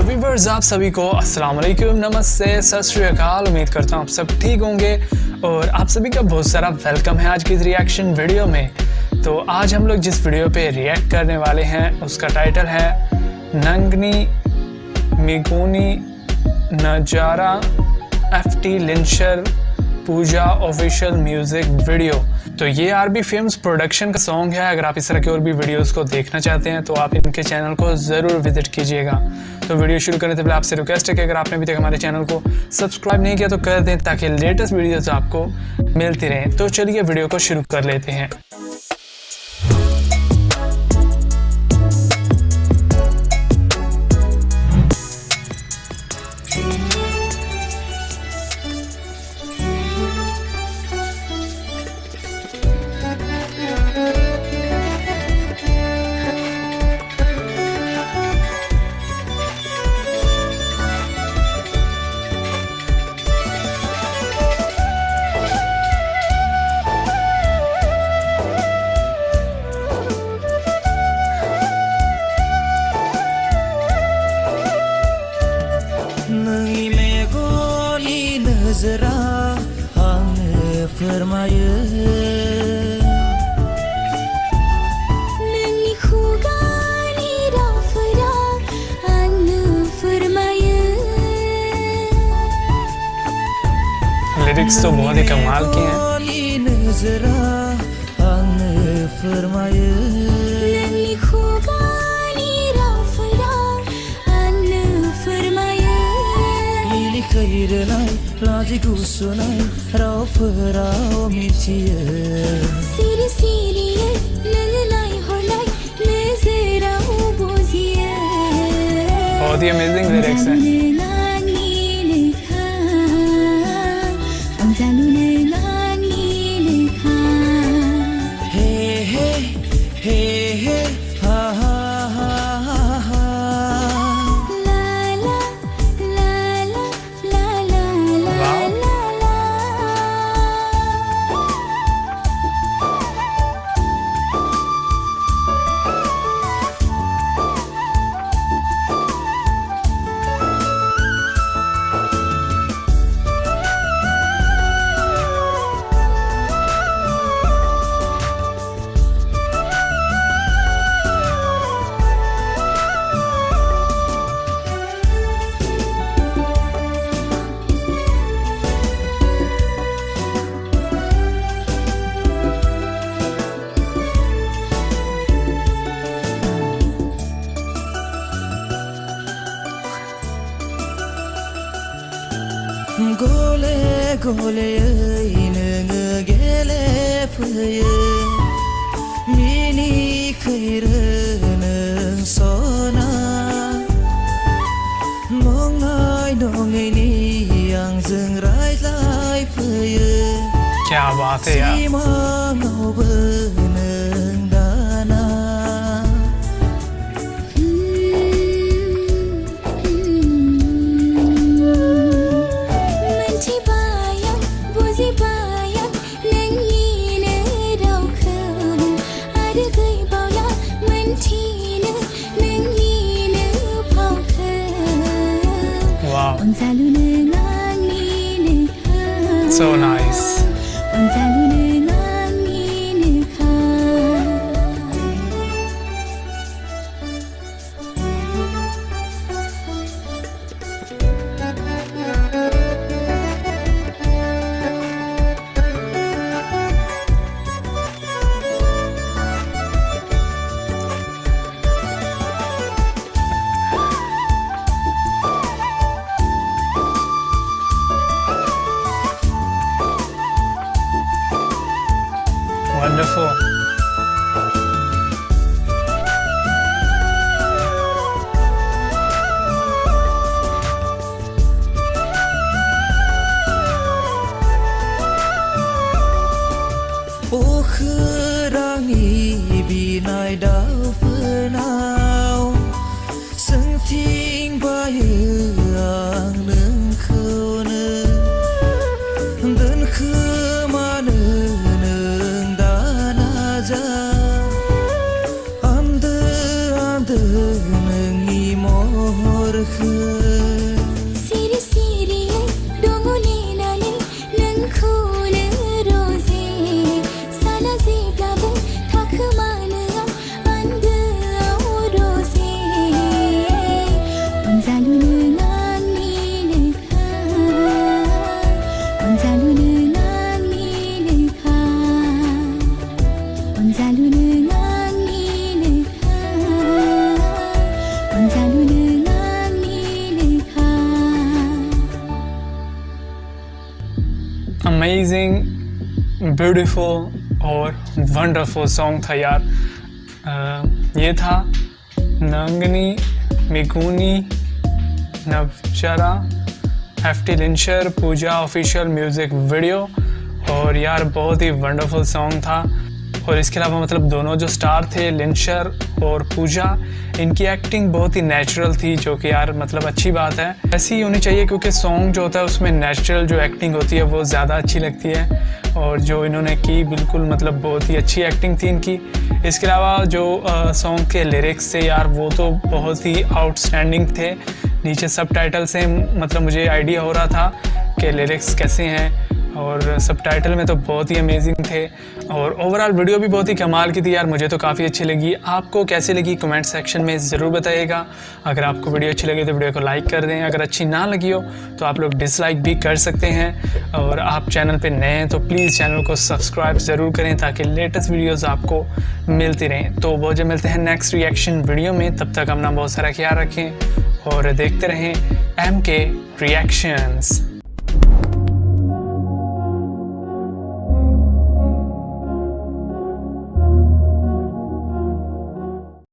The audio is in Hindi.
व्यूअर्स आप सभी को अस्सलाम वालेकुम, नमस्ते, सत श्री अकाल। उम्मीद करता हूँ आप सब ठीक होंगे और आप सभी का बहुत सारा वेलकम है आज की इस रिएक्शन वीडियो में। तो आज हम लोग जिस वीडियो पे रिएक्ट करने वाले हैं उसका टाइटल है नंगनी मिगुनी नजारा FT लिंशर पूजा ऑफिशियल म्यूजिक वीडियो। तो ये आरबी फिल्म्स प्रोडक्शन का सॉन्ग है। अगर आप इस तरह की और भी वीडियोस को देखना चाहते हैं तो आप इनके चैनल को ज़रूर विजिट कीजिएगा। तो वीडियो शुरू करने से पहले आपसे रिक्वेस्ट है कि अगर आपने अभी तक हमारे चैनल को सब्सक्राइब नहीं किया तो कर दें ताकि लेटेस्ट वीडियोस आपको मिलती रहें। तो चलिए वीडियो को शुरू कर लेते हैं। नजरा आंनो फोरमायो नोंनि खुगानि रावफोरा आंनो फोरमायो। लिरिक्स तो बहुत ही कमाल के हैं। नजरा आंनो फोरमायो नोंनि खुगानि रावफोरा आंनो फोरमायो। लिलि खैरोनाय लाजि गुसुनाय रावफोराव मिथियो। सिरि सिरियै नोङो नायहरनाय नोजोराव बुजियो। बहुत ही अमेजिंग लिरिक्स हैं। गले गलेयै नोङो गेलेफैयो मिनिखैरो नों सना नंनाय नङैनि आंजों रायज्लायफैयो। क्या बात है यार। सिमाङावबो नों दाना So nice. Wonderful. अखोरांनि बिनाय दाउफोरनाव सोंथिंबायो आं नोंखौनो दोनखोमानो नों दाना जा आन्दो आन्दो नोंनि महर खो सिरि सिरियै दङलेनानै नोंखौनो रजे साना जेब्लाबो थाखोमानो आं आन्दोआव रजे अनजालुनो आंनिनोखा अनजालुनो आंनिनोखा अनजालुनो आंनिनोखा अनजालुनो आंनिनोखा अमेजिंग, ब्यूटीफुल और वंडरफुल सॉन्ग था यार। ये था नंगनी मिगुनी नवचरा एफटी लिंशर पूजा ऑफिशियल म्यूज़िक वीडियो। और यार बहुत ही वंडरफुल सॉन्ग था। और इसके अलावा मतलब दोनों जो स्टार थे लिंशर और पूजा, इनकी एक्टिंग बहुत ही नेचुरल थी, जो कि यार मतलब अच्छी बात है, ऐसी ही होनी चाहिए, क्योंकि सॉन्ग जो होता है उसमें नेचुरल जो एक्टिंग होती है वो ज़्यादा अच्छी लगती है। और जो इन्होंने की बिल्कुल मतलब बहुत ही अच्छी एक्टिंग थी इनकी। इसके अलावा जो सॉन्ग के लिरिक्स थे यार वो तो बहुत ही आउटस्टैंडिंग थे। नीचे सबटाइटल से मतलब मुझे आइडिया हो रहा था कि लिरिक्स कैसे हैं, और सबटाइटल में तो बहुत ही अमेजिंग थे। और ओवरऑल वीडियो भी बहुत ही कमाल की थी यार, मुझे तो काफ़ी अच्छी लगी। आपको कैसी लगी कमेंट सेक्शन में ज़रूर बताइएगा। अगर आपको वीडियो अच्छी लगी तो वीडियो को लाइक कर दें, अगर अच्छी ना लगी हो तो आप लोग डिसलाइक भी कर सकते हैं। और आप चैनल पे नए हैं तो प्लीज़ चैनल को सब्सक्राइब ज़रूर करें, ताकि लेटेस्ट वीडियोज़ आपको मिलती रहें। तो बहुत जल्द मिलते हैं नेक्स्ट रिएक्शन वीडियो में, तब तक अपना बहुत सारा ख्याल रखें और देखते रहें MK रिएक्शंस।